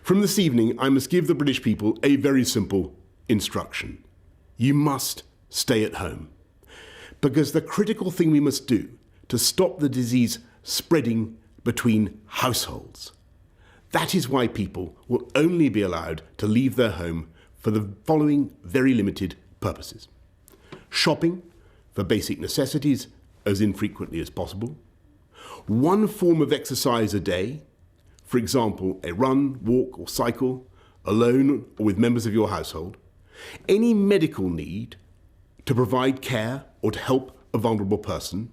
From this evening, I must give the British people a very simple instruction. You must stay at home. Because the critical thing we must do to stop the disease spreading between households. That is why people will only be allowed to leave their home for the following very limited purposes. Shopping for basic necessities as infrequently as possible. One form of exercise a day, for example, a run, walk or cycle, alone or with members of your household. Any medical need to provide care or to help a vulnerable person,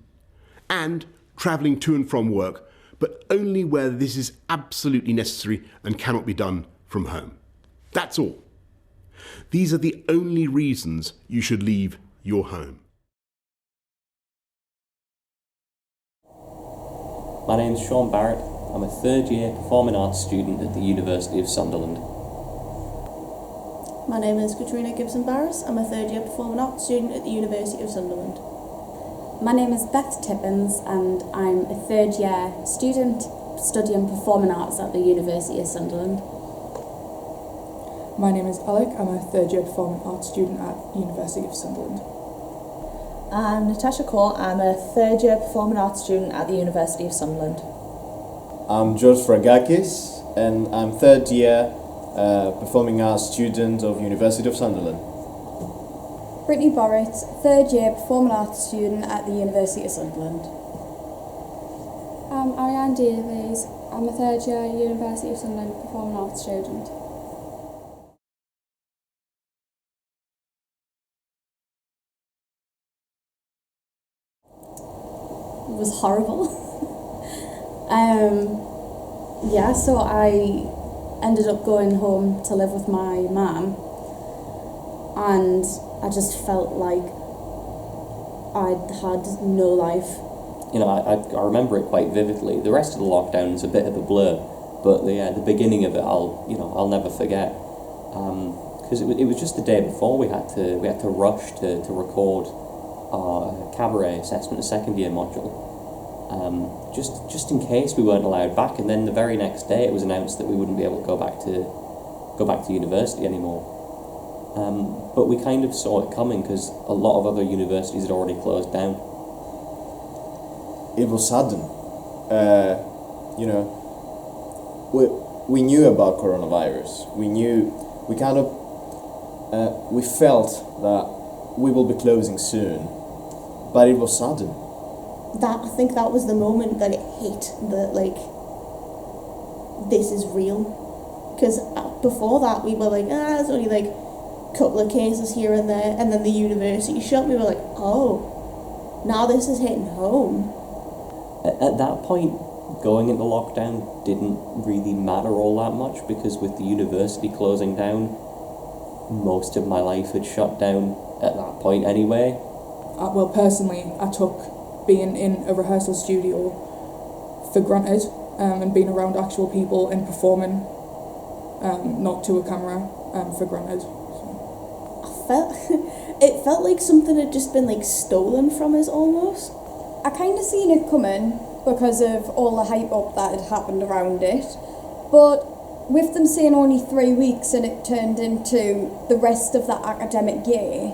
and travelling to and from work, but only where this is absolutely necessary and cannot be done from home. That's all. These are the only reasons you should leave your home. My name is Sean Barrett. I'm a third year performing arts student at the University of Sunderland. My name is Katrina Gibson-Barris. I'm a third year performing arts student at the University of Sunderland. My name is Beth Tippins and I'm a third year student studying performing arts at the University of Sunderland. My name is Alec. I'm a third year performing arts student at University of Sunderland. I'm Natasha Cole. I'm a third year performing arts student at the University of Sunderland. I'm George Fragakis and I'm third year performing arts student of University of Sunderland. Brittany Borrett, third year performing arts student at the University of Sunderland. I'm Ariane Davies. I'm a third year University of Sunderland performing arts student. It was horrible. So I ended up going home to live with my mum, and I just felt like I'd had no life. You know, I remember it quite vividly. The rest of the lockdown is a bit of a blur, but the beginning of it, I'll never forget. Because it was just the day before we had to rush to record our cabaret assessment, a second year module. Just in case we weren't allowed back, and then the very next day it was announced that we wouldn't be able to go back to university anymore. But we kind of saw it coming because a lot of other universities had already closed down. It was sudden. We knew about coronavirus. We felt that we will be closing soon, but it was sudden. I think that was the moment that it hit, that this is real. Because before that we were like, there's only a couple of cases here and there, and then the university shut. We were like, oh, now this is hitting home. At that point, going into lockdown didn't really matter all that much, because with the university closing down, most of my life had shut down at that point anyway. Well, personally, I took being in a rehearsal studio for granted, and being around actual people and performing, not to a camera, for granted. It felt like something had just been stolen from us almost. I kind of seen it coming because of all the hype up that had happened around it, but with them saying only 3 weeks and it turned into the rest of the academic year,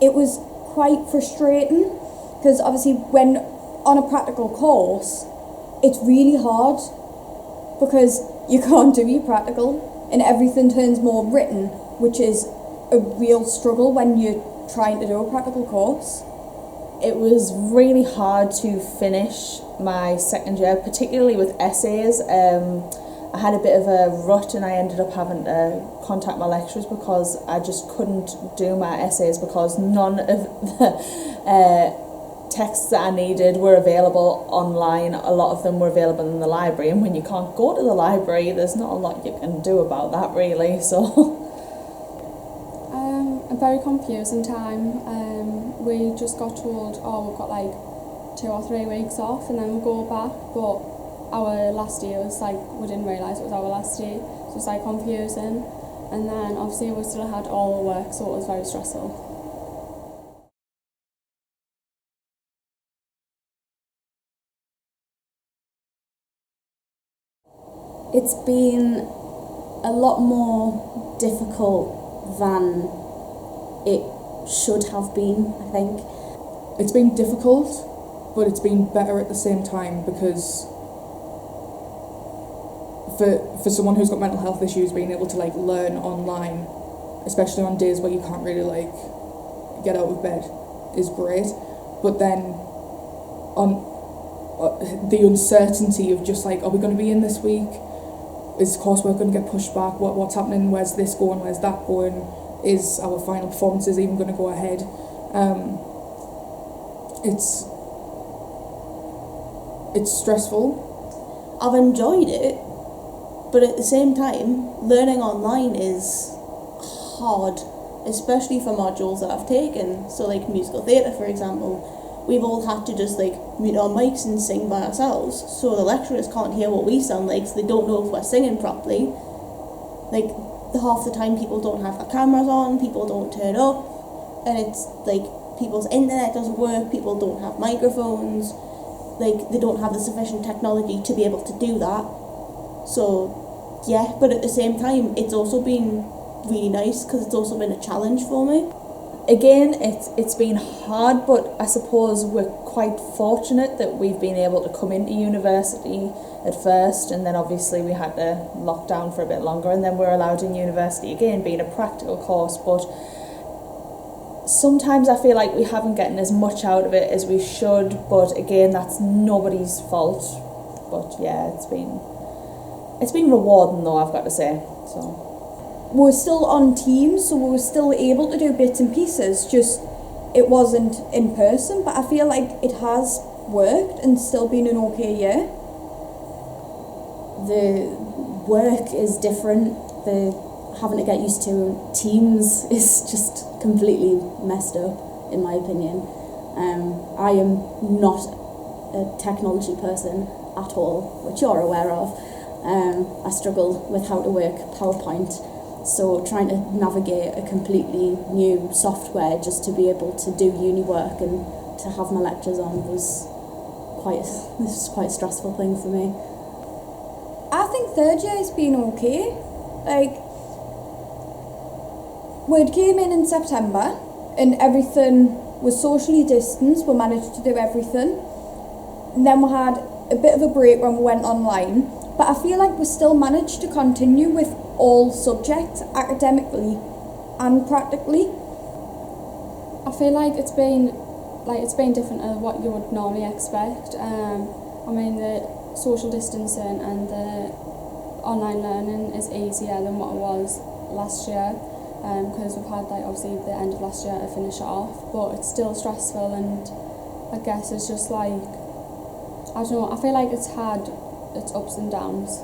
it was quite frustrating, because obviously when on a practical course it's really hard because you can't do your practical and everything turns more written, which is a real struggle when you're trying to do a practical course. It was really hard to finish my second year, particularly with essays. I had a bit of a rut and I ended up having to contact my lecturers because I just couldn't do my essays because none of the texts that I needed were available online. A lot of them were available in the library, and when you can't go to the library, there's not a lot you can do about that really, so... A very confusing time. We just got told, we've got 2 or 3 weeks off and then we'll go back, but our last year was we didn't realise it was our last year, so it was confusing, and then obviously we still had all the work, so it was very stressful. It's been a lot more difficult than it should have been, I think. It's been difficult, but it's been better at the same time, because for someone who's got mental health issues, being able to like learn online, especially on days where you can't really like get out of bed, is great. But then on the uncertainty of just like, are we going to be in this week? Is coursework going to get pushed back? What's happening? Where's this going? Where's that going? Is our final performances even going to go ahead? It's stressful. I've enjoyed it, but at the same time, learning online is hard, especially for modules that I've taken. So like musical theatre, for example, we've all had to just like mute our mics and sing by ourselves, so the lecturers can't hear what we sound like, so they don't know if we're singing properly. Like, half the time people don't have their cameras on, people don't turn up, and it's like people's internet doesn't work, people don't have microphones, like they don't have the sufficient technology to be able to do that. So yeah, but at the same time it's also been really nice because it's also been a challenge for me. Again, it's been hard, but I suppose we're quite fortunate that we've been able to come into university at first, and then obviously we had to lock down for a bit longer, and then we're allowed in university again, being a practical course. But sometimes I feel like we haven't gotten as much out of it as we should, but again, that's nobody's fault. But yeah, it's been rewarding though, I've got to say. So we're still on Teams, so we were still able to do bits and pieces, just it wasn't in person, but I feel like it has worked and still been an okay year. The work is different, the having to get used to Teams is just completely messed up, in my opinion. I am not a technology person at all, which you're aware of. I struggle with how to work PowerPoint, so trying to navigate a completely new software just to be able to do uni work and to have my lectures on was quite a stressful thing for me. I think third year has been okay. Like, we came in September and everything was socially distanced, we managed to do everything. And then we had a bit of a break when we went online, but I feel like we still managed to continue with all subjects, academically and practically. I feel like it's been different than what you would normally expect. I mean, the social distancing and the online learning is easier than what it was last year, because we've had like obviously the end of last year to finish it off, but it's still stressful, and I guess it's just like, I don't know, I feel like it's had its ups and downs.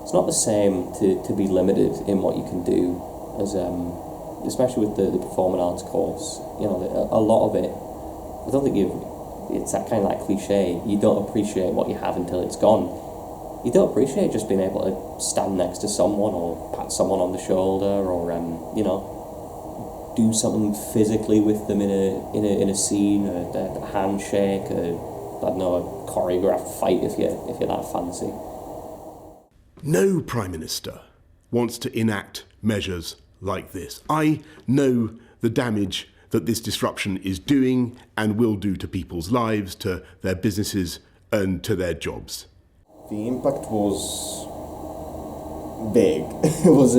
It's not the same to be limited in what you can do, as especially with the performing arts course. You know, a lot of it, I don't think it's that kind of like cliche, you don't appreciate what you have until it's gone. You don't appreciate just being able to stand next to someone or pat someone on the shoulder, or you know, do something physically with them in a scene, a handshake, I don't know, a choreographed fight if you're that fancy. No Prime Minister wants to enact measures like this. I know the damage that this disruption is doing and will do to people's lives, to their businesses and to their jobs. The impact was big. It was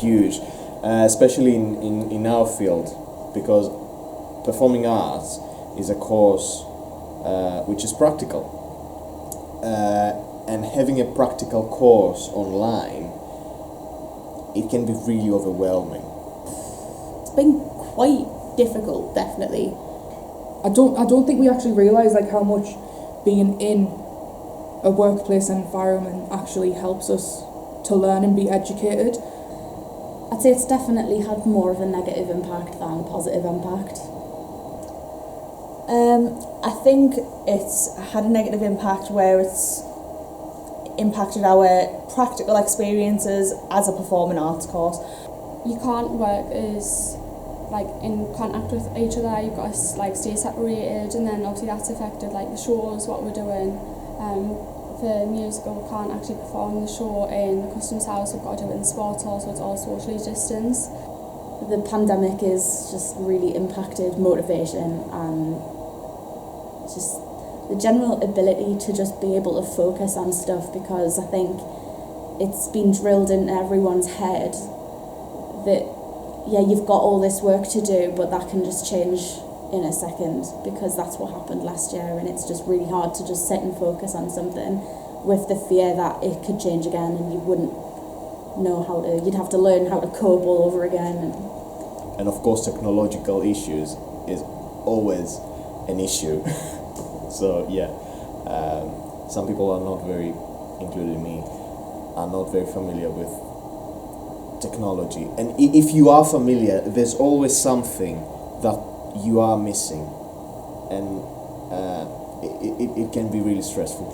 huge, especially in our field, because performing arts is a course which is practical. And having a practical course online, it can be really overwhelming. It's been quite difficult, definitely. I don't think we actually realise like how much being in a workplace environment actually helps us to learn and be educated. I'd say it's definitely had more of a negative impact than a positive impact. I think it's had a negative impact where it's impacted our practical experiences as a performing arts course. You can't work as like in contact with each other, you've got to like stay separated, and then obviously that's affected like the shows, what we're doing. for musical, we can't actually perform the show in the Customs House, we've got to do it in the sports hall, so it's all socially distanced. The pandemic has just really impacted motivation and just the general ability to just be able to focus on stuff, because I think it's been drilled in everyone's head that, yeah, you've got all this work to do, but that can just change in a second, because that's what happened last year, and it's just really hard to just sit and focus on something with the fear that it could change again and you wouldn't know how to, you'd have to learn how to cope all over again. And of course technological issues is always an issue. So yeah, some people are not very, including me, are not very familiar with technology. And if you are familiar, there's always something that you are missing, and it can be really stressful.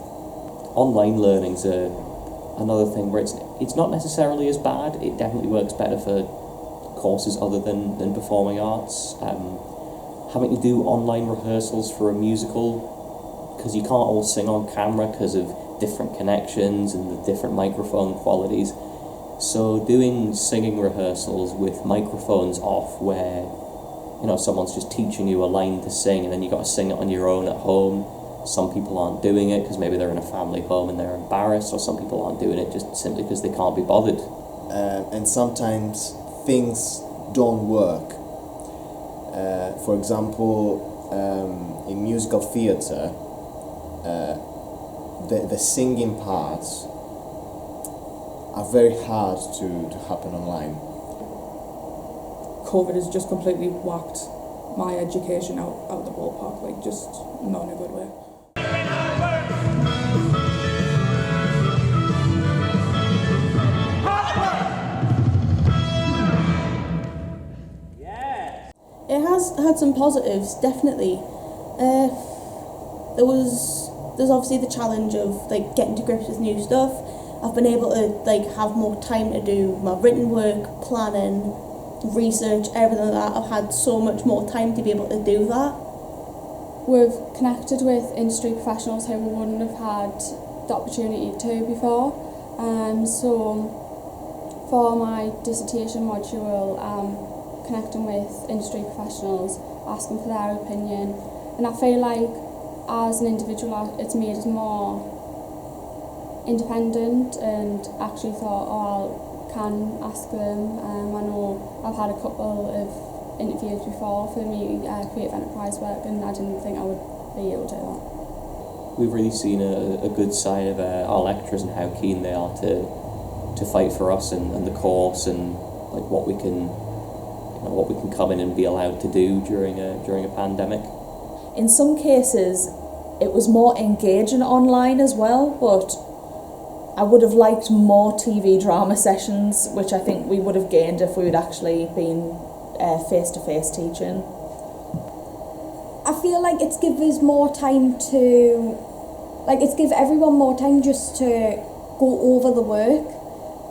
Online learning's another thing where it's not necessarily as bad. It definitely works better for courses other than performing arts. Having to do online rehearsals for a musical, because you can't all sing on camera because of different connections and the different microphone qualities. So doing singing rehearsals with microphones off, where someone's just teaching you a line to sing and then you got to sing it on your own at home. Some people aren't doing it because maybe they're in a family home and they're embarrassed, or some people aren't doing it just simply because they can't be bothered. And sometimes things don't work. For example, in musical theatre, the singing parts are very hard to happen online. COVID has just completely whacked my education out the ballpark, like just not in a good way. It has had some positives, definitely. There's obviously the challenge of like getting to grips with new stuff. I've been able to like have more time to do my written work, planning, research, everything like that. I've had so much more time to be able to do that. We've connected with industry professionals who we wouldn't have had the opportunity to before. So for my dissertation module, connecting with industry professionals, asking for their opinion, and I feel like as an individual it's made us more independent, and actually thought, I can ask them. I know I've had a couple of interviews before for me creative enterprise work, and I didn't think I would be able to do that. We've really seen a good side of our lecturers and how keen they are to fight for us and the course, and like what we can come in and be allowed to do during a pandemic. In some cases, it was more engaging online as well, but I would have liked more TV drama sessions, which I think we would have gained if we had actually been face-to-face teaching. I feel like it's give us more time to, like it's give everyone more time just to go over the work,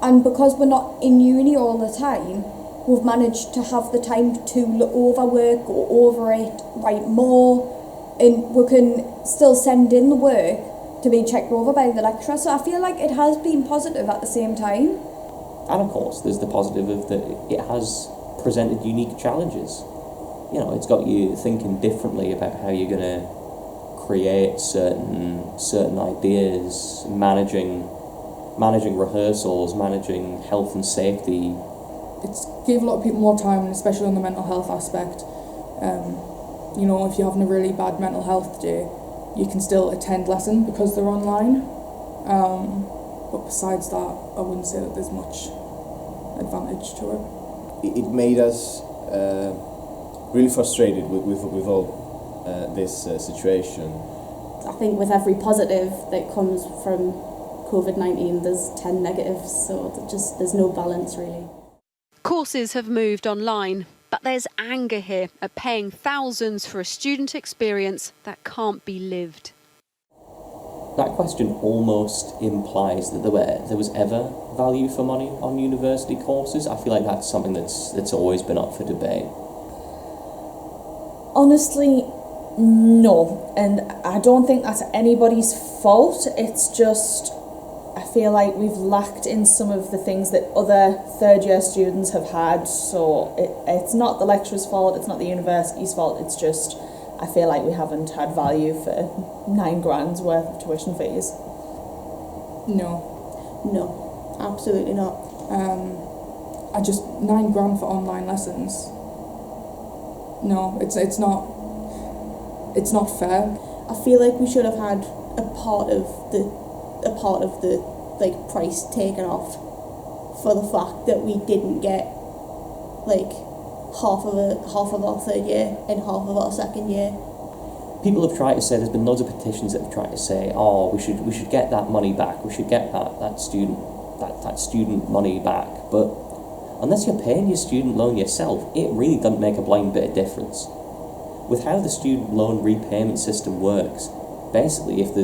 and because we're not in uni all the time, we've managed to have the time to look over work, go over it, write more, and we can still send in the work to be checked over by the lecturer. So I feel like it has been positive at the same time. And of course, there's the positive of that it has presented unique challenges. It's got you thinking differently about how you're going to create certain ideas, managing rehearsals, managing health and safety. It's gave a lot of people more time, especially on the mental health aspect. If you're having a really bad mental health day, you can still attend lesson because they're online. But besides that, I wouldn't say that there's much advantage to it. It made us really frustrated with all this situation. I think with every positive that comes from COVID-19, there's 10 negatives, so there's no balance really. Courses have moved online, but there's anger here at paying thousands for a student experience that can't be lived. That question almost implies that there was ever value for money on university courses. I feel like that's something that's always been up for debate. Honestly, No, and I don't think that's anybody's fault. It's just, I feel like we've lacked in some of the things that other third year students have had. So it's not the lecturer's fault, it's not the university's fault, it's just, I feel like we haven't had value for £9,000 worth of tuition fees. No. Absolutely not. I just £9,000 for online lessons. No, it's not fair. I feel like we should have had a part of the like price taken off for the fact that we didn't get like half of our third year and half of our second year. People have tried to say, there's been loads of petitions that have tried to say, oh, we should get that money back, we should get that student money back, but unless you're paying your student loan yourself, it really doesn't make a blind bit of difference. With how the student loan repayment system works, basically, if the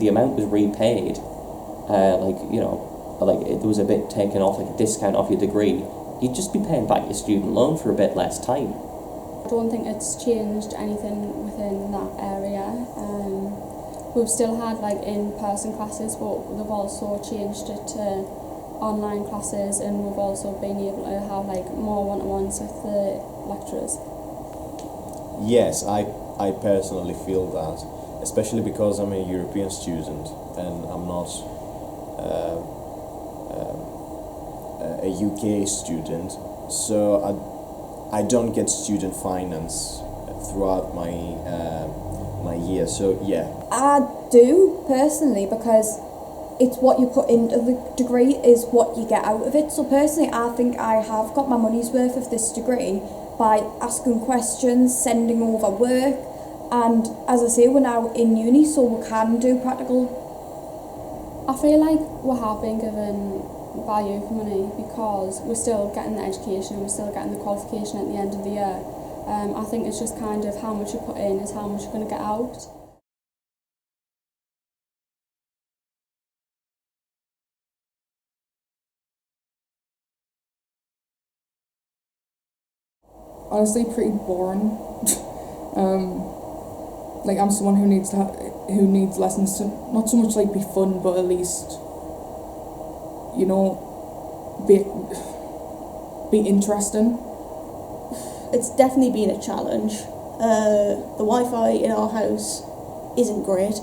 amount was repaid, like there was a bit taken off, like a discount off your degree, you'd just be paying back your student loan for a bit less time. I don't think it's changed anything within that area. We've still had like in-person classes, but they've also changed it to online classes, and we've also been able to have like more one-to-ones with the lecturers. Yes, I personally feel that, especially because I'm a European student and I'm not a UK student, so I don't get student finance throughout my year. So yeah, I do personally, because it's what you put into the degree is what you get out of it. So personally, I think I have got my money's worth of this degree by asking questions, sending over work, and as I say, we're now in uni, so we can do practical. I feel like we have been given value for money because we're still getting the education and we're still getting the qualification at the end of the year. I think it's just kind of how much you put in is how much you're going to get out. Honestly, pretty boring. Like, I'm someone who needs lessons to not so much like be fun, but at least, you know, be interesting. It's definitely been a challenge. The Wi-Fi in our house isn't great,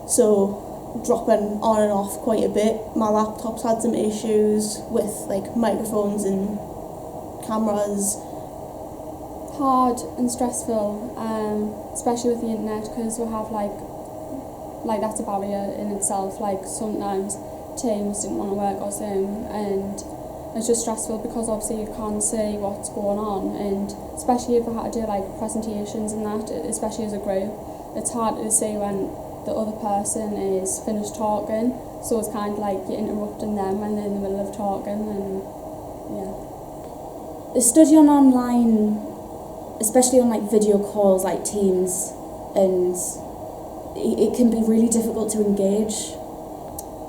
so dropping on and off quite a bit. My laptop's had some issues with like microphones and cameras. Hard and stressful, especially with the internet, because we have like that's a barrier in itself. Like sometimes Teams didn't want to work or Zoom, and it's just stressful because obviously you can't see what's going on, and especially if we had to do like presentations and that, especially as a group, it's hard to see when the other person is finished talking, so it's kind of like you're interrupting them when they're in the middle of talking, and yeah. Studying online, especially on like video calls like Teams, and it can be really difficult to engage.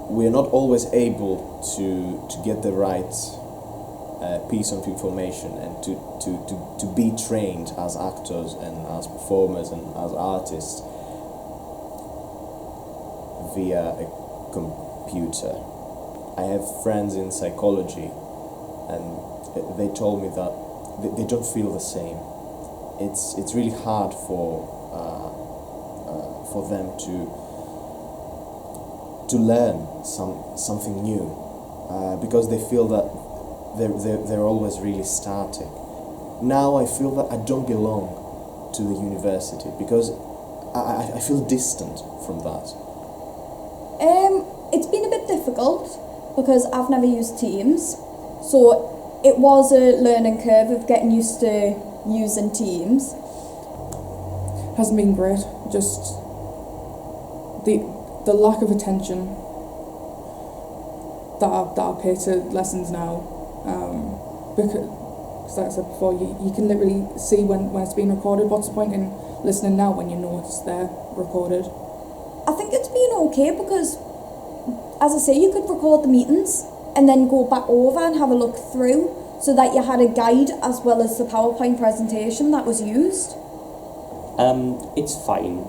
we're not always able to get the right piece of information and to be trained as actors and as performers and as artists via a computer. I have friends in psychology, and they told me that they don't feel the same. It's really hard for them to learn something new because they feel that they're always really static. Now I feel that I don't belong to the university because I feel distant from that. It's been a bit difficult because I've never used Teams, so it was a learning curve of getting used to using Teams. Hasn't been great, just the lack of attention that I pay to lessons now, because like I said before, you can literally see when it's being recorded. What's the point in listening now when you know it's there recorded? I think it's been okay because, as I say, you could record the meetings and then go back over and have a look through so that you had a guide as well as the PowerPoint presentation that was used. It's fine.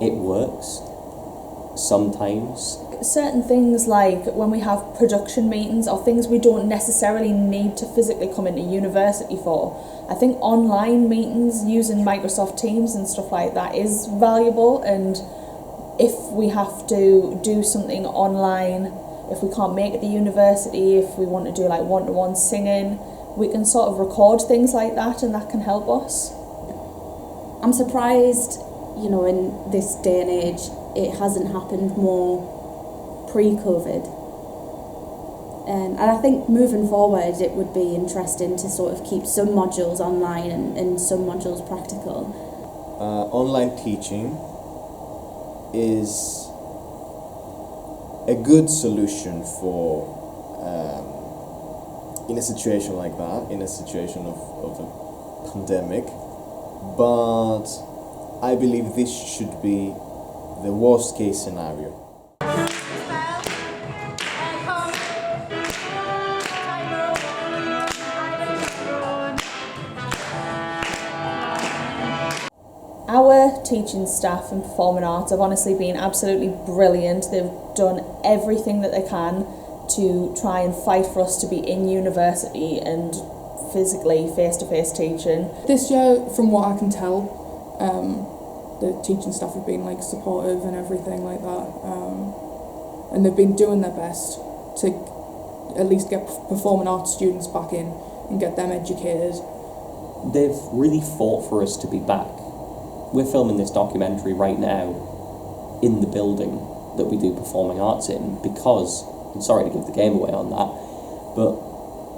It works. Sometimes. Certain things like when we have production meetings or things we don't necessarily need to physically come into university for, I think online meetings using Microsoft Teams and stuff like that is valuable, and if we have to do something online, if we can't make it to university, if we want to do like one-to-one singing, we can sort of record things like that, and that can help us. I'm surprised, you know, in this day and age, it hasn't happened more pre-COVID. And I think moving forward, it would be interesting to sort of keep some modules online and some modules practical. Online teaching is a good solution for in a situation like that, in a situation of a pandemic, but I believe this should be the worst case scenario. Our teaching staff in performing arts have honestly been absolutely brilliant. They've done everything that they can to try and fight for us to be in university and physically face-to-face teaching. This year, from what I can tell, the teaching staff have been like supportive and everything like that, and they've been doing their best to at least get performing arts students back in and get them educated. They've really fought for us to be back. We're filming this documentary right now in the building that we do performing arts in because, I'm sorry to give the game away on that, but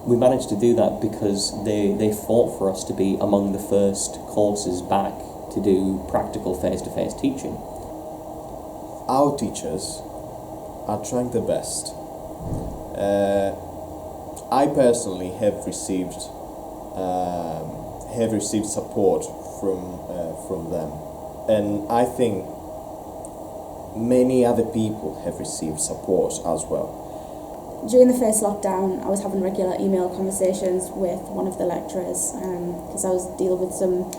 we managed to do that because they fought for us to be among the first courses back to do practical face-to-face teaching. Our teachers are trying their best. I personally have received support from them, and I think many other people have received support as well. During the first lockdown, I was having regular email conversations with one of the lecturers because I was dealing with some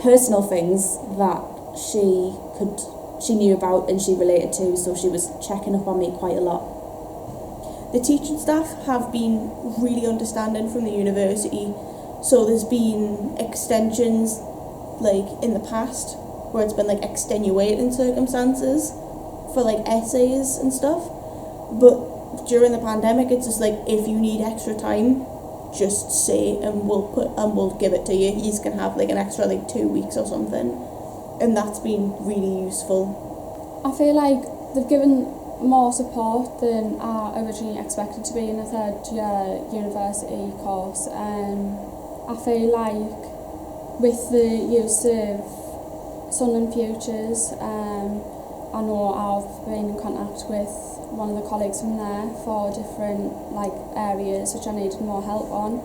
personal things that she knew about and she related to, so she was checking up on me quite a lot. The teaching staff have been really understanding from the university, so there's been extensions like in the past where it's been like extenuating circumstances for like essays and stuff, but during the pandemic it's just like if you need extra time, just say and we'll give it to you. You can have like an extra like 2 weeks or something, and that's been really useful. I feel like they've given more support than I originally expected to be in a third year university course. I feel like with the use of Sunderland Futures, I know I've been in contact with one of the colleagues from there for different like areas which I needed more help on.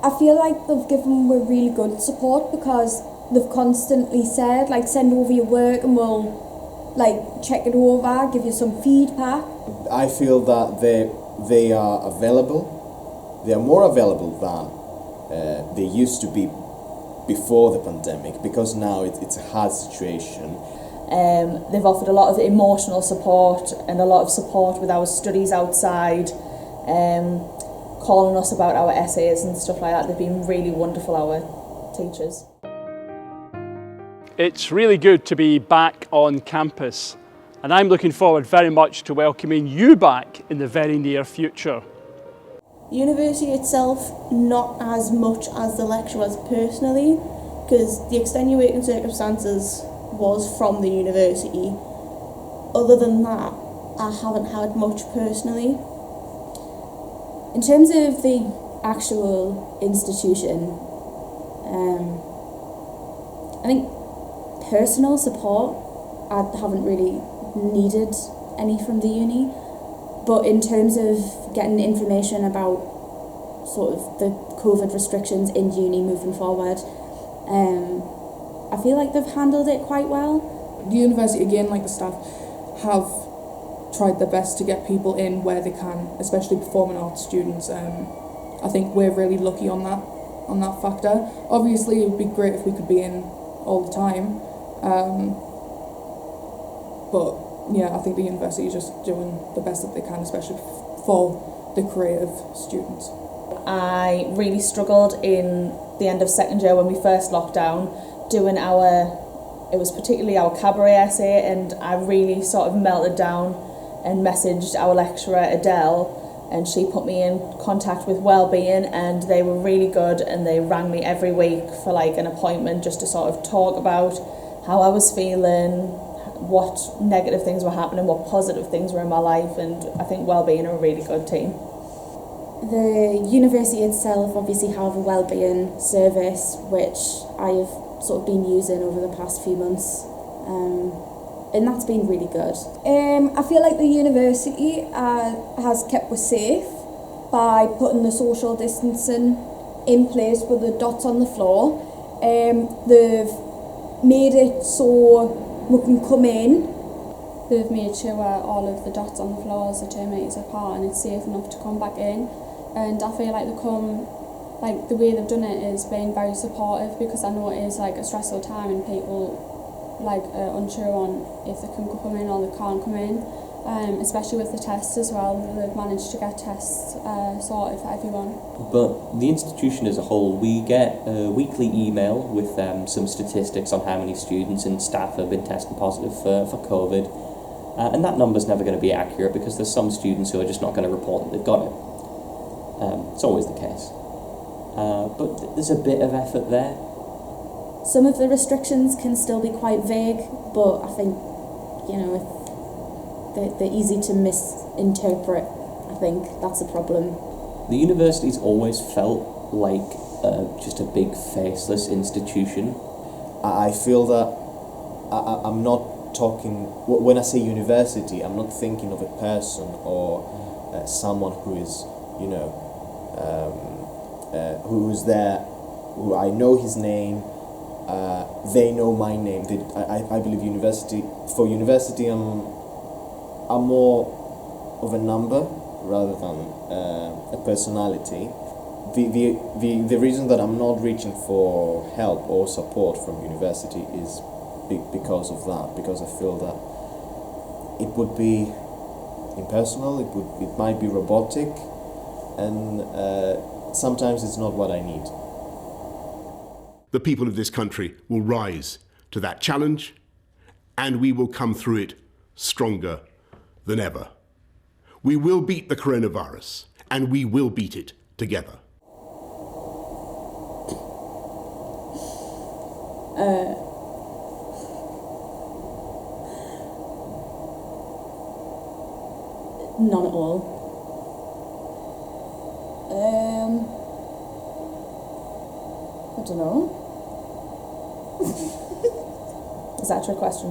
I feel like they've given me really good support because they've constantly said like send over your work and we'll like check it over, give you some feedback. I feel that they are available. They are more available than they used to be before the pandemic, because now it's a hard situation. They've offered a lot of emotional support and a lot of support with our studies outside, calling us about our essays and stuff like that. They've been really wonderful, our teachers. It's really good to be back on campus, and I'm looking forward very much to welcoming you back in the very near future. University itself, not as much as the lecturers personally, because the extenuating circumstances was from the university. Other than that, I haven't had much personally. In terms of the actual institution, I think personal support, I haven't really needed any from the uni, but in terms of getting information about sort of the COVID restrictions in uni moving forward, I feel like they've handled it quite well. The university, again, like the staff, have tried their best to get people in where they can, especially performing arts students. I think we're really lucky on that. on that factor. Obviously, it would be great if we could be in all the time, but yeah, I think the university is just doing the best that they can, especially for the creative students. I really struggled in the end of second year when we first locked down, doing it was particularly our cabaret essay, and I really sort of melted down and messaged our lecturer Adele, and she put me in contact with Wellbeing, and they were really good, and they rang me every week for like an appointment just to sort of talk about how I was feeling, what negative things were happening, what positive things were in my life, and I think Wellbeing are a really good team. The university itself obviously have a wellbeing service which I've sort of been using over the past few months, and that's been really good. I feel like the university has kept us safe by putting the social distancing in place with the dots on the floor. They've made it so we can come in. They've made sure all of the dots on the floors are 2 metres apart and it's safe enough to come back in. And I feel like the way they've done it is being very supportive, because I know it is like a stressful time and people are unsure on if they can come in or they can't come in, especially with the tests as well. They've managed to get tests sorted for everyone. But the institution as a whole, we get a weekly email with some statistics on how many students and staff have been tested positive for COVID, and that number's never going to be accurate because there's some students who are just not going to report that they've got it. It's always the case. But there's a bit of effort there. Some of the restrictions can still be quite vague, but I think, they're easy to misinterpret. I think that's a problem. The university's always felt like just a big faceless institution. I feel that I'm not talking, when I say university, I'm not thinking of a person or someone who is, who's there, who I know his name, they know my name. I believe for university I'm more of a number rather than a personality. The reason that I'm not reaching for help or support from university is because of that, because I feel that it would be impersonal, it might be robotic, and sometimes it's not what I need. The people of this country will rise to that challenge, and we will come through it stronger than ever. We will beat the coronavirus, and we will beat it together. None at all. I don't know. Is that your question?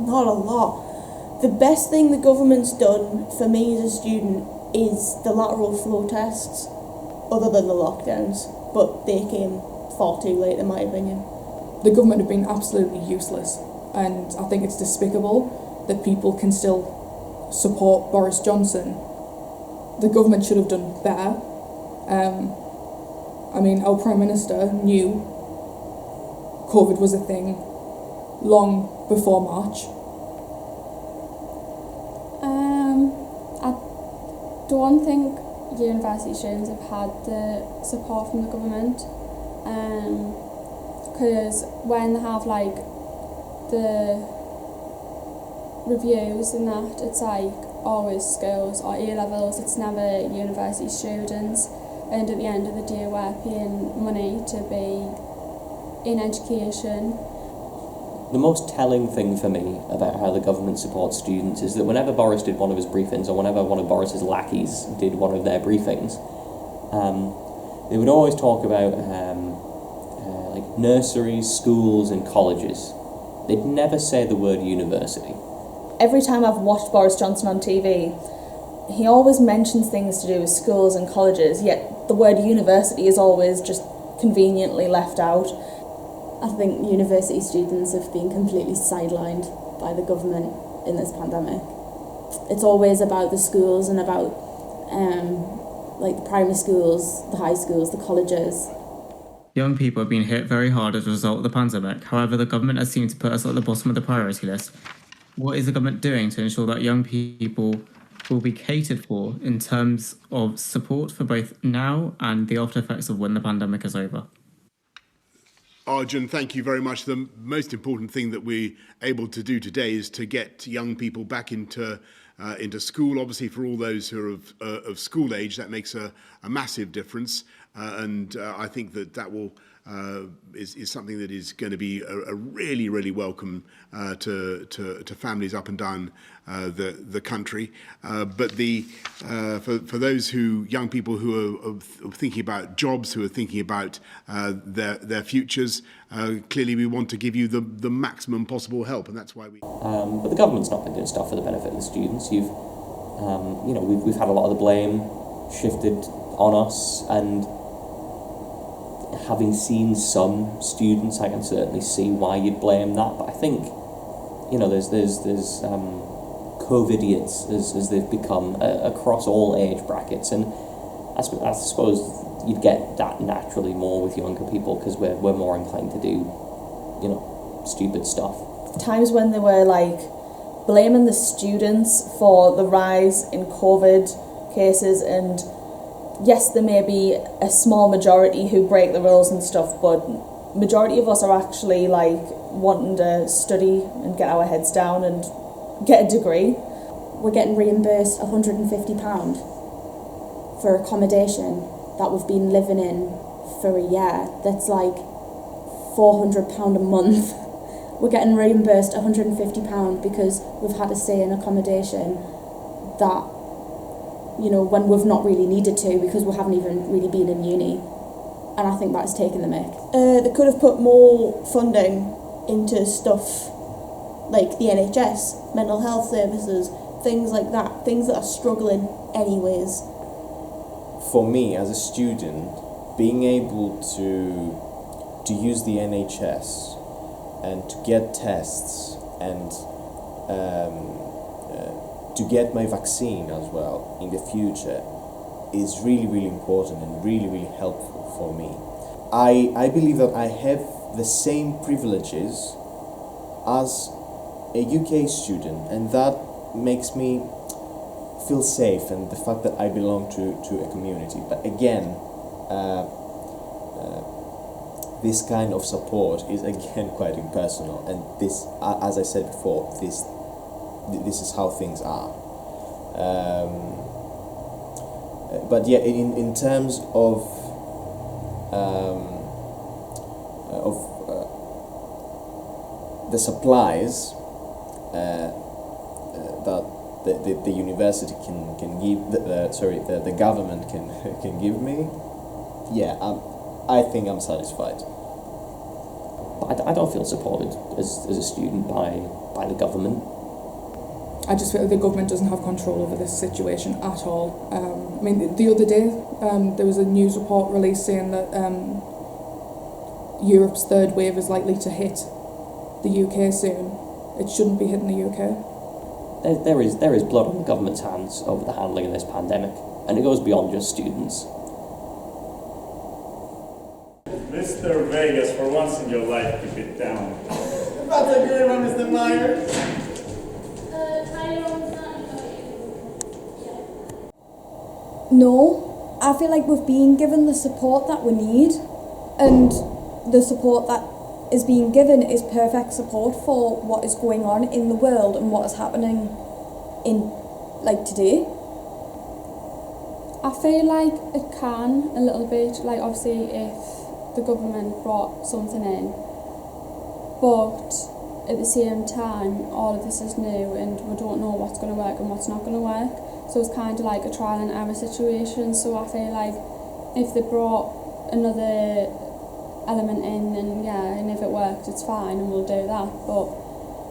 Not a lot. The best thing the government's done for me as a student is the lateral flow tests, other than the lockdowns, but they came far too late in my opinion. The government have been absolutely useless, and I think it's despicable that people can still support Boris Johnson. The government should have done better. Our Prime Minister knew COVID was a thing long before March. I don't think university students have had the support from the government, because when they have the reviews and that, it's always schools or A-levels, it's never university students, and at the end of the day we're paying money to be in education. The most telling thing for me about how the government supports students is that whenever Boris did one of his briefings, or whenever one of Boris's lackeys did one of their briefings, they would always talk about nurseries, schools and colleges. They'd never say the word university. Every time I've watched Boris Johnson on TV, he always mentions things to do with schools and colleges, yet the word university is always just conveniently left out. I think university students have been completely sidelined by the government in this pandemic. It's always about the schools and about like the primary schools, the high schools, the colleges. Young people have been hit very hard as a result of the pandemic. However, the government has seemed to put us at the bottom of the priority list. What is the government doing to ensure that young people will be catered for in terms of support for both now and the after effects of when the pandemic is over? Arjun, thank you very much. The most important thing that we're able to do today is to get young people back into school. Obviously, for all those who are of school age, that makes a massive difference. And I think that will is something that is going to be a really, really welcome to families up and down the country. But for those young people who are thinking about jobs, who are thinking about their futures, clearly we want to give you the maximum possible help, and that's why we. But the government's not been doing stuff for the benefit of the students. We've had a lot of the blame shifted on us, and having seen some students, I can certainly see why you'd blame that. But I think, there's COVID idiots as they've become across all age brackets, and I suppose you'd get that naturally more with younger people because we're more inclined to do, stupid stuff. Times when they were blaming the students for the rise in COVID cases, and yes, there may be a small majority who break the rules and stuff, but majority of us are actually wanting to study and get our heads down and get a degree. We're getting reimbursed £150 for accommodation that we've been living in for a year. That's £400 a month. We're getting reimbursed £150 because we've had to stay in accommodation that, when we've not really needed to because we haven't even really been in uni. And I think that's taken the mick. They could have put more funding into stuff like the NHS, mental health services, things like that, things that are struggling anyways. For me, as a student, being able to use the NHS and to get tests and to get my vaccine as well in the future is really, really important and really, really helpful for me. I believe that I have the same privileges as a UK student, and that makes me feel safe, and the fact that I belong to a community. But again, this kind of support is again quite impersonal, and this, as I said before, this is how things are. But yeah, in terms of the supplies that the university can give, the government can give me, yeah, I think I'm satisfied. But I don't feel supported as a student by the government. I just feel like the government doesn't have control over this situation at all. The other day there was a news report released saying that Europe's third wave is likely to hit the UK soon. It shouldn't be hitting the UK. There is blood on the government's hands over the handling of this pandemic, and it goes beyond just students. Mr. Vegas, for once in your life, keep it down. That's a good one, Mr. Myers. No, I feel like we've been given the support that we need, and the support that is being given is perfect support for what is going on in the world and what is happening in today. I feel like it can a little bit, obviously if the government brought something in, but at the same time all of this is new and we don't know what's going to work and what's not going to work, so it's kind of like a trial and error situation. So I feel like if they brought another element in, and if it worked it's fine and we'll do that, but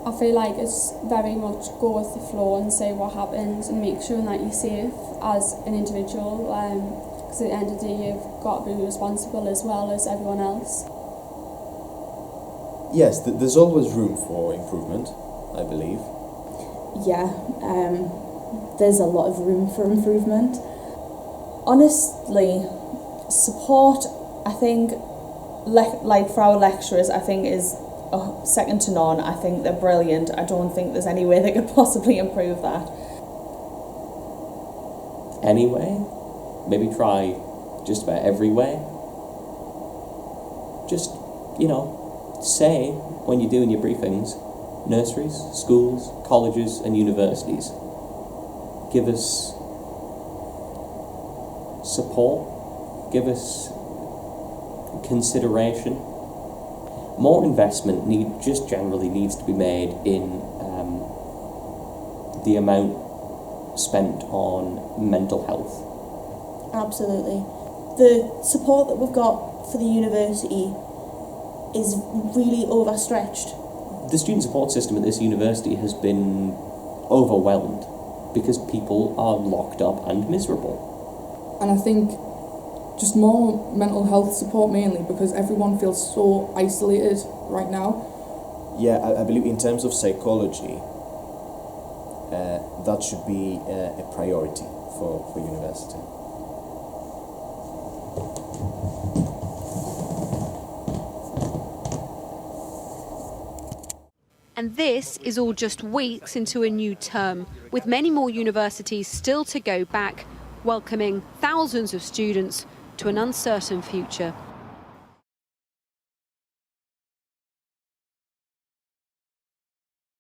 I feel like it's very much go with the flow and see what happens and make sure that you're safe as an individual, because at the end of the day you've got to be responsible as well as everyone else. Yes, there's always room for improvement, I believe. Yeah, there's a lot of room for improvement. Honestly, support, I think, like for our lecturers, I think is second to none. I think they're brilliant. I don't think there's any way they could possibly improve that. Anyway, maybe try just about every way. Just, say when you're doing your briefings, nurseries, schools, colleges and universities, give us support, give us consideration. More investment generally needs to be made in the amount spent on mental health. Absolutely. The support that we've got for the university is really overstretched. The student support system at this university has been overwhelmed because people are locked up and miserable. And I think just more mental health support mainly because everyone feels so isolated right now. Yeah, I believe in terms of psychology, that should be a priority for university. And this is all just weeks into a new term, with many more universities still to go back, welcoming thousands of students to an uncertain future.